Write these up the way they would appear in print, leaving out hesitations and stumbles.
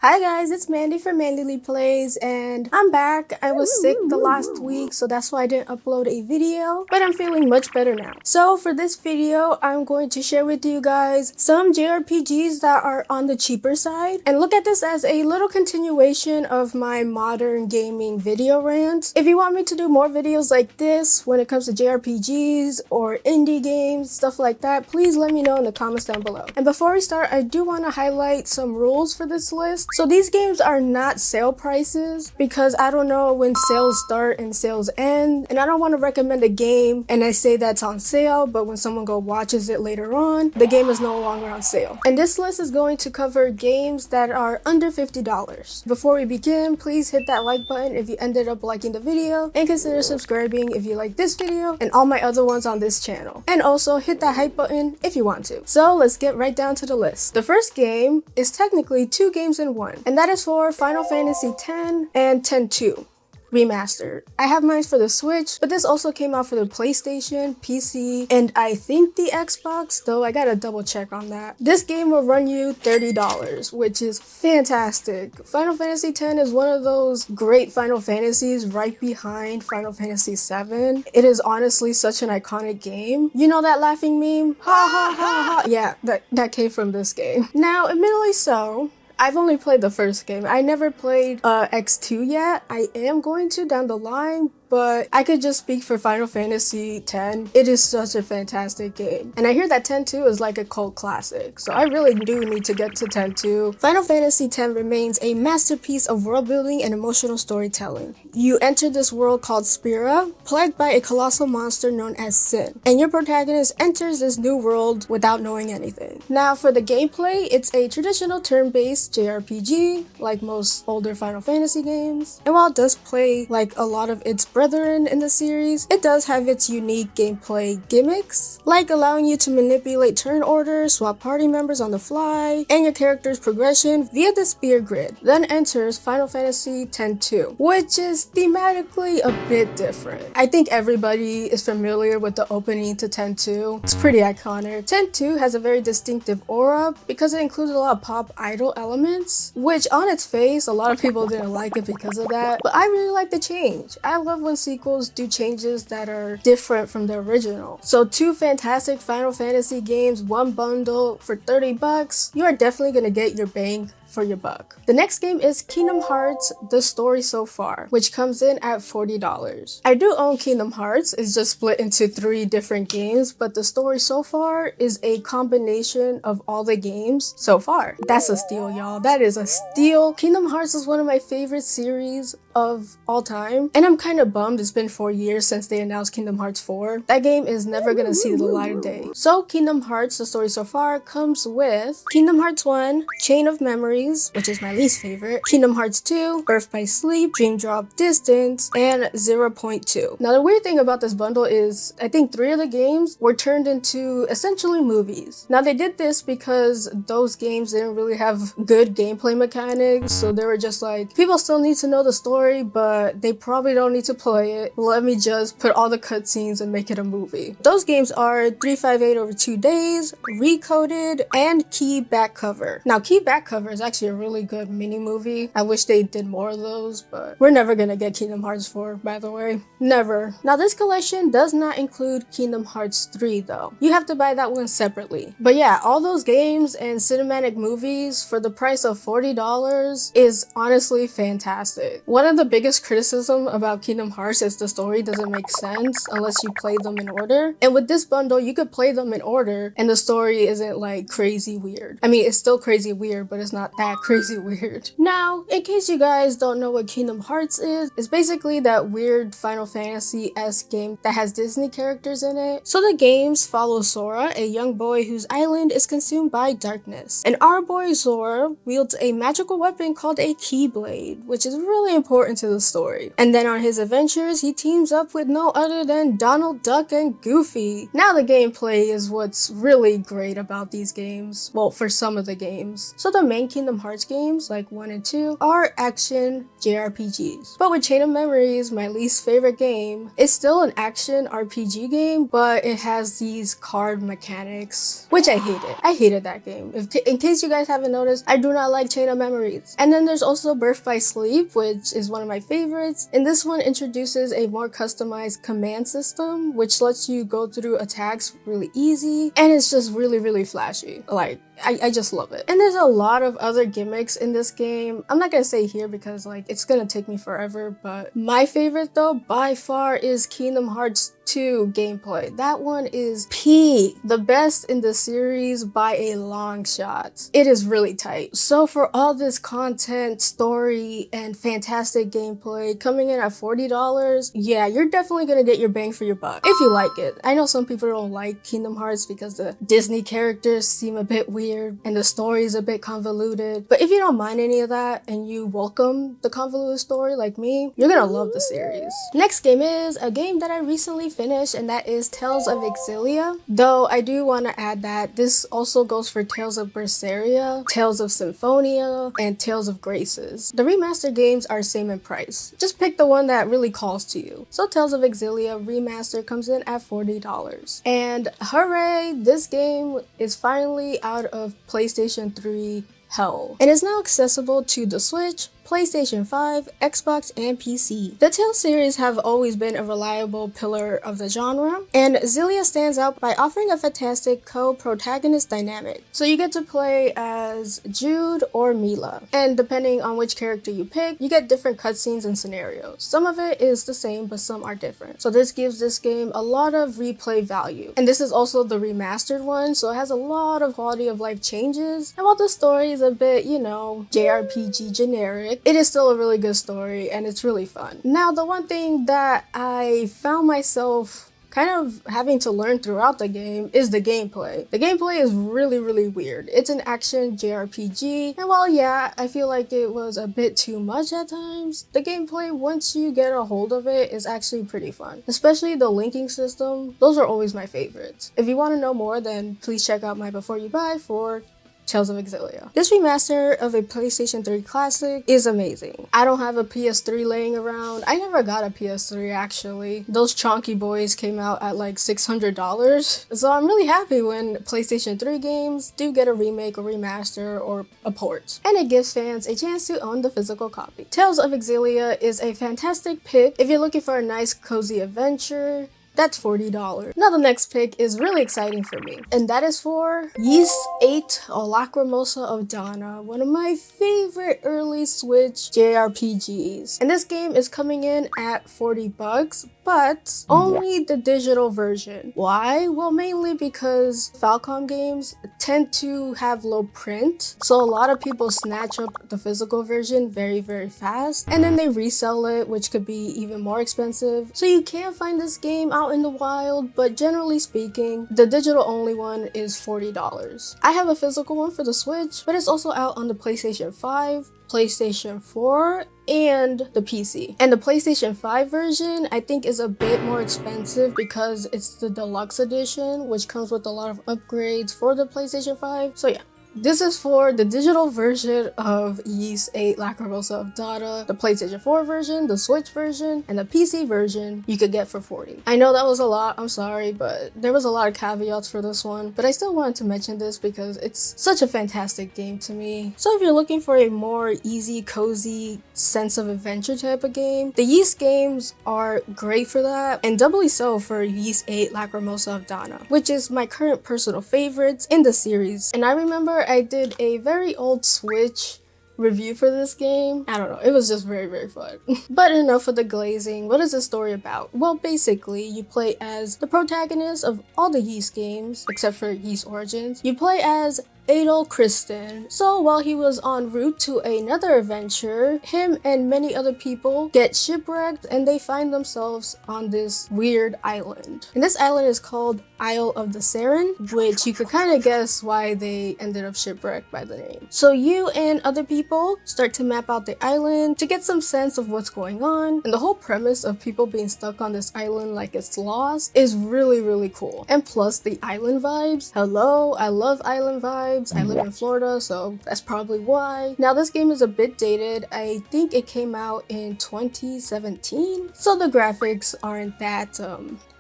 Hi guys, it's Mandy from Mandyleeplays and I'm back. I was sick the last week, so that's why I didn't upload a video, but I'm feeling much better now. So for this video, I'm going to share with you guys some JRPGs that are on the cheaper side, and look at this as a little continuation of my modern gaming video rant. If you want me to do more videos like this when it comes to JRPGs or indie games, stuff like that, please let me know in the comments down below. And before we start, I do want to highlight some rules for this list. So these games are not sale prices because I don't know when sales start and sales end, and I don't want to recommend a game and I say that's on sale, but when someone watches it later on, the game is no longer on sale. And this list is going to cover games that are under $50. Before we begin, please hit that like button if you ended up liking the video, and consider subscribing if you like this video and all my other ones on this channel. And also hit that hype button if you want to. So let's get right down to the list. The first game is technically two games in one, and that is for Final Fantasy X and X-2 Remastered. I have mine for the Switch, but this also came out for the PlayStation, PC, and I think the Xbox, though I gotta double check on that. This game will run you $30, which is fantastic. Final Fantasy X is one of those great Final Fantasies right behind Final Fantasy VII. It is honestly such an iconic game. You know that laughing meme? Ha ha ha ha. Yeah, that came from this game. Now, admittedly so, I've only played the first game. I never played X2 yet. I am going to down the line, but I could just speak for Final Fantasy X. It is such a fantastic game. And I hear that X-2 is like a cult classic, so I really do need to get to X-2. Final Fantasy X remains a masterpiece of world building and emotional storytelling. You enter this world called Spira, plagued by a colossal monster known as Sin, and your protagonist enters this new world without knowing anything. Now for the gameplay, it's a traditional turn-based JRPG, like most older Final Fantasy games. And while it does play like a lot of its brethren in the series, it does have its unique gameplay gimmicks, like allowing you to manipulate turn orders, swap party members on the fly, and your character's progression via the spear grid. Then enters Final Fantasy X-2, which is thematically a bit different. I think everybody is familiar with the opening to X-2. It's pretty iconic. X-2 has a very distinctive aura because it includes a lot of pop idol elements, which on its face, a lot of people didn't like it because of that, but I really like the change. I love when sequels do changes that are different from the original. So two fantastic Final Fantasy games, one bundle for $30, you are definitely gonna get your bang for your buck. The next game is Kingdom Hearts: The Story So Far, which comes in at $40. I do own Kingdom Hearts. It's just split into 3 different games, but The Story So Far is a combination of all the games so far. That's a steal, y'all. That is a steal. Kingdom Hearts is one of my favorite series of all time, and I'm kind of bummed it's been 4 years since they announced Kingdom Hearts 4. That game is never gonna see the light of day. So Kingdom Hearts: The Story So Far comes with Kingdom Hearts 1, Chain of Memories, which is my least favorite, Kingdom Hearts 2, Birth by Sleep, Dream Drop Distance, and 0.2. Now the weird thing about this bundle is I think 3 of the games were turned into essentially movies. Now they did this because those games didn't really have good gameplay mechanics, so they were just like, people still need to know the story, but they probably don't need to play it. Let me just put all the cutscenes and make it a movie. Those games are 358 over 2 days, Recoded, and Key Back Cover. Now Key Back Cover is actually a really good mini movie. I wish they did more of those, but we're never gonna get Kingdom Hearts 4, by the way. Never. Now this collection does not include Kingdom Hearts 3 though. You have to buy that one separately. But yeah, all those games and cinematic movies for the price of $40 is honestly fantastic. One of the biggest criticism about Kingdom Hearts is the story doesn't make sense unless you play them in order. And with this bundle, you could play them in order and the story isn't like crazy weird. I mean, it's still crazy weird, but it's not that crazy weird. Now, in case you guys don't know what Kingdom Hearts is, it's basically that weird Final Fantasy-esque game that has Disney characters in it. So the games follow Sora, a young boy whose island is consumed by darkness. And our boy Sora wields a magical weapon called a Keyblade, which is really important important to the story. And then on his adventures, he teams up with no other than Donald Duck and Goofy. Now the gameplay is what's really great about these games. Well, for some of the games. So the main Kingdom Hearts games, like 1 and 2, are action JRPGs. But with Chain of Memories, my least favorite game, it's still an action RPG game, but it has these card mechanics, which I hated. I hated that game. In case you guys haven't noticed, I do not like Chain of Memories. And then there's also Birth by Sleep, which is one of my favorites. And this one introduces a more customized command system, which lets you go through attacks really easy. And it's just really, really flashy. Like, I just love it. And there's a lot of other gimmicks in this game. I'm not gonna say here because like it's gonna take me forever, but my favorite though by far is Kingdom Hearts 2 gameplay. That one is peak. The best in the series by a long shot. It is really tight. So for all this content, story, and fantastic gameplay coming in at $40, yeah, you're definitely gonna get your bang for your buck if you like it. I know some people don't like Kingdom Hearts because the Disney characters seem a bit weird and the story is a bit convoluted, but if you don't mind any of that and you welcome the convoluted story like me, you're gonna love the series. Next game is a game that I recently finished, and that is Tales of Xillia. Though I do want to add that this also goes for Tales of Berseria, Tales of Symphonia, and Tales of Graces. The remastered games are same in price. Just pick the one that really calls to you. So Tales of Xillia Remaster comes in at $40. And hooray, this game is finally out of PlayStation 3 hell and is now accessible to the Switch, PlayStation 5, Xbox, and PC. The Tales series have always been a reliable pillar of the genre, and Xillia stands out by offering a fantastic co-protagonist dynamic. So you get to play as Jude or Mila, and depending on which character you pick, you get different cutscenes and scenarios. Some of it is the same, but some are different. So this gives this game a lot of replay value. And this is also the remastered one, so it has a lot of quality of life changes. And while the story is a bit, you know, JRPG generic, it is still a really good story and it's really fun. Now, the one thing that I found myself kind of having to learn throughout the game is the gameplay. The gameplay is really, really weird. It's an action JRPG, and while yeah, I feel like it was a bit too much at times, the gameplay, once you get a hold of it, is actually pretty fun. Especially the linking system, those are always my favorites. If you want to know more, then please check out my Before You Buy for Tales of Xillia. This remaster of a PlayStation 3 classic is amazing. I don't have a PS3 laying around. I never got a PS3 actually. Those chonky boys came out at like $600. So I'm really happy when PlayStation 3 games do get a remake or remaster or a port. And it gives fans a chance to own the physical copy. Tales of Xillia is a fantastic pick if you're looking for a nice cozy adventure. That's $40. Now the next pick is really exciting for me, and that is for Ys 8 or Lacrimosa of Dana, one of my favorite early Switch JRPGs. And this game is coming in at $40, but only the digital version. Why? Well, mainly because Falcom games tend to have low print, so a lot of people snatch up the physical version very, very fast, and then they resell it, which could be even more expensive. So you can find this game out in the wild, but generally speaking, the digital only one is $40. I have a physical one for the Switch, but it's also out on the PlayStation 5, PlayStation 4, and the PC. And the PlayStation 5 version I think is a bit more expensive because it's the deluxe edition, which comes with a lot of upgrades for the PlayStation 5. So yeah. This is for the digital version of Ys 8 Lacrimosa of Dana, the PlayStation 4 version, the Switch version, and the PC version you could get for $40. I know that was a lot, I'm sorry, but there was a lot of caveats for this one, but I still wanted to mention this because it's such a fantastic game to me. So if you're looking for a more easy, cozy sense of adventure type of game, the Ys games are great for that, and doubly so for Ys 8 Lacrimosa of Dana, which is my current personal favorites in the series. And I remember I did a very old Switch review for this game. I don't know, it was just very, very fun. But enough of the glazing. What is the story about? Well, basically, you play as the protagonist of all the Ys games, except for Ys Origins. You play as Adol Kristen. So while he was en route to another adventure, him and many other people get shipwrecked and they find themselves on this weird island. And this island is called Isle of the Saren, which you could kind of guess why they ended up shipwrecked by the name. So you and other people start to map out the island to get some sense of what's going on, and the whole premise of people being stuck on this island like it's lost is really cool. And plus the island vibes. Hello, I love island vibes. I live in Florida, so that's probably why. Now this game is a bit dated. I think it came out in 2017, so the graphics aren't that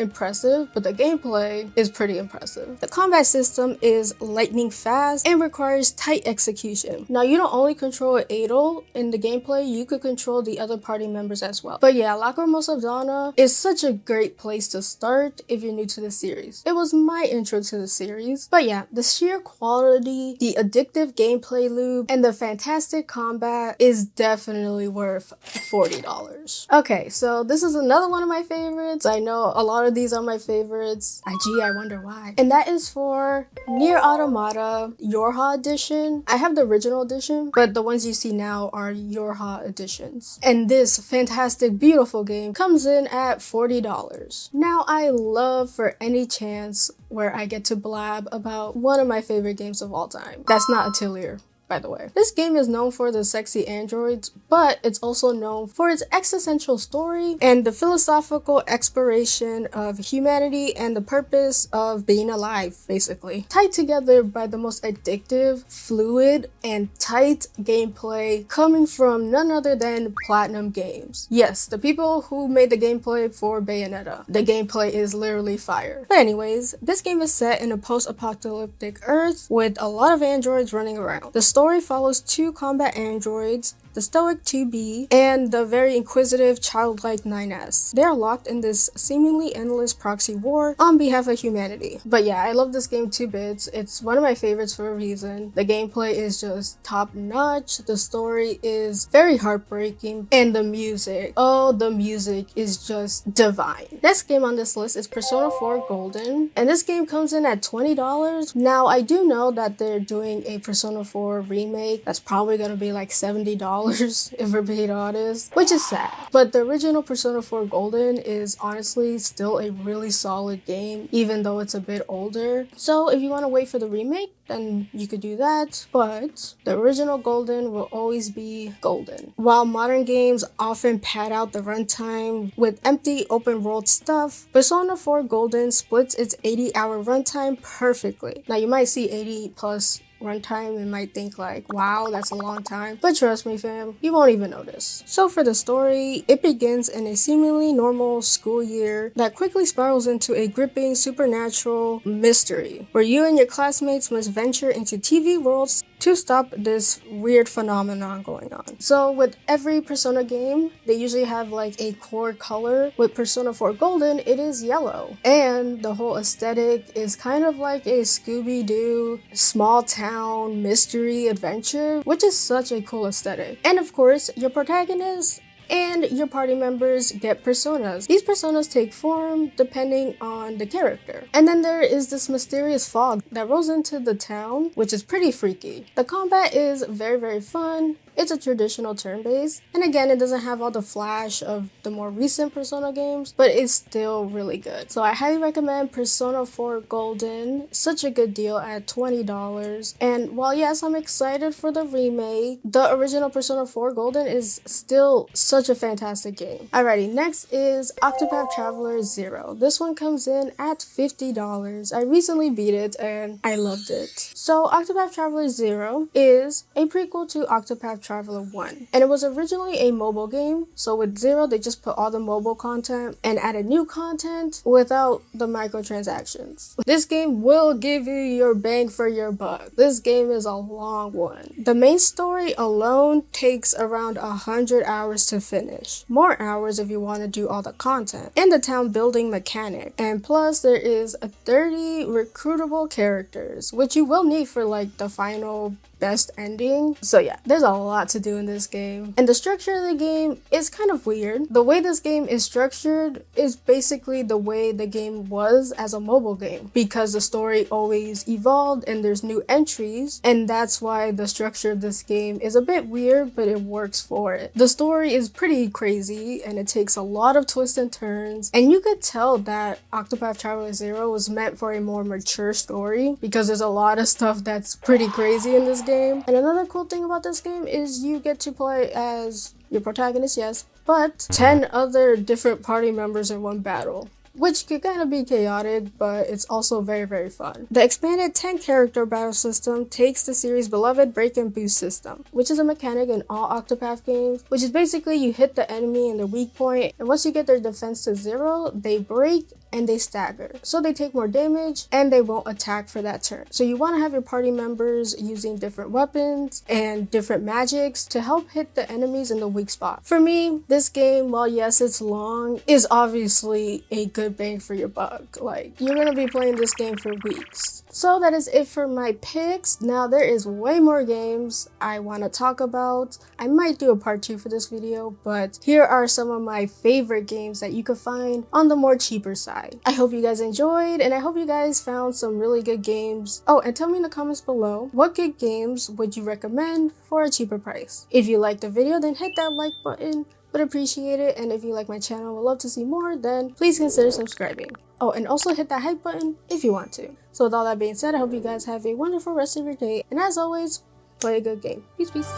impressive, but the gameplay is pretty impressive. The combat system is lightning fast and requires tight execution. Now you don't only control Adol in the gameplay, you could control the other party members as well. But yeah, Lacrimosa of Donna is such a great place to start if you're new to the series. It was my intro to the series. But yeah, the sheer quality, the addictive gameplay loop, and the fantastic combat is definitely worth $40. Okay, so this is another one of my favorites. I know a lot of these are my favorites. Gee, I wonder why. And that is for Nier Automata Yorha edition. I have the original edition, but the ones you see now are Yorha editions. And this fantastic, beautiful game comes in at $40. Now, I love for any chance where I get to blab about one of my favorite games of all time. That's not Atelier, by the way. This game is known for the sexy androids, but it's also known for its existential story and the philosophical exploration of humanity and the purpose of being alive, basically. Tied together by the most addictive, fluid, and tight gameplay coming from none other than Platinum Games. Yes, the people who made the gameplay for Bayonetta. The gameplay is literally fire. But anyways, this game is set in a post-apocalyptic Earth with a lot of androids running around. The story follows two combat androids, the stoic 2B and the very inquisitive childlike 9S. They are locked in this seemingly endless proxy war on behalf of humanity. But yeah, I love this game 2 bits. It's one of my favorites for a reason. The gameplay is just top notch. The story is very heartbreaking. And the music, oh, the music is just divine. Next game on this list is Persona 4 Golden. And this game comes in at $20. Now, I do know that they're doing a Persona 4 remake. That's probably gonna be like $70 if we're being honest, which is sad. But the original Persona 4 Golden is honestly still a really solid game, even though it's a bit older. So if you want to wait for the remake, then you could do that. But the original Golden will always be golden. While modern games often pad out the runtime with empty open world stuff, Persona 4 Golden splits its 80-hour runtime perfectly. Now you might see 80 plus runtime and might think like, wow, that's a long time. But trust me fam, you won't even notice. So for the story, it begins in a seemingly normal school year that quickly spirals into a gripping supernatural mystery, where you and your classmates must venture into TV worlds to stop this weird phenomenon going on. So with every Persona game, they usually have like a core color. With Persona 4 Golden, it is yellow. And the whole aesthetic is kind of like a Scooby-Doo small town mystery adventure, which is such a cool aesthetic. And of course, your protagonist and your party members get personas. These personas take form depending on the character. And then there is this mysterious fog that rolls into the town, which is pretty freaky. The combat is very fun. It's a traditional turn-based, and again, it doesn't have all the flash of the more recent Persona games, but it's still really good. So I highly recommend Persona 4 Golden. Such a good deal at $20. And while yes, I'm excited for the remake, the original Persona 4 Golden is still such a fantastic game. Alrighty, next is Octopath Traveler 0. This one comes in at $50. I recently beat it and I loved it. So Octopath Traveler 0 is a prequel to Octopath Traveler 1. And it was originally a mobile game, so with 0 they just put all the mobile content and added new content without the microtransactions. This game will give you your bang for your buck. This game is a long one. The main story alone takes around 100 hours to finish. More hours if you want to do all the content. And the town building mechanic. And plus there is 30 recruitable characters, which you will need for like the final best ending. So yeah, there's a lot to do in this game. And the structure of the game is kind of weird. The way this game is structured is basically the way the game was as a mobile game, because the story always evolved and there's new entries, and that's why the structure of this game is a bit weird, but it works for it. The story is pretty crazy and it takes a lot of twists and turns, and you could tell that Octopath Traveler 0 was meant for a more mature story because there's a lot of stuff that's pretty crazy in this game. And another cool thing about this game is you get to play as your protagonist, yes, but 10 other different party members in one battle, which could kind of be chaotic, but it's also very, very fun. The expanded 10 character battle system takes the series' beloved break and boost system, which is a mechanic in all Octopath games, which is basically you hit the enemy in their weak point, and once you get their defense to 0, they break and they stagger. So they take more damage and they won't attack for that turn. So you want to have your party members using different weapons and different magics to help hit the enemies in the weak spot. For me, this game, while yes it's long, is obviously a good bang for your buck. Like, you're gonna be playing this game for weeks. So that is it for my picks. Now there is way more games I want to talk about. I might do a part 2 for this video, but here are some of my favorite games that you could find on the more cheaper side. I hope you guys enjoyed, and I hope you guys found some really good games. Oh, and tell me in the comments below, what good games would you recommend for a cheaper price? If you liked the video, then hit that like button. Would appreciate it, and if you like my channel and would love to see more, then please consider subscribing. Oh, and also hit that hype button if you want to. So with all that being said, I hope you guys have a wonderful rest of your day, and as always, play a good game. Peace, peace.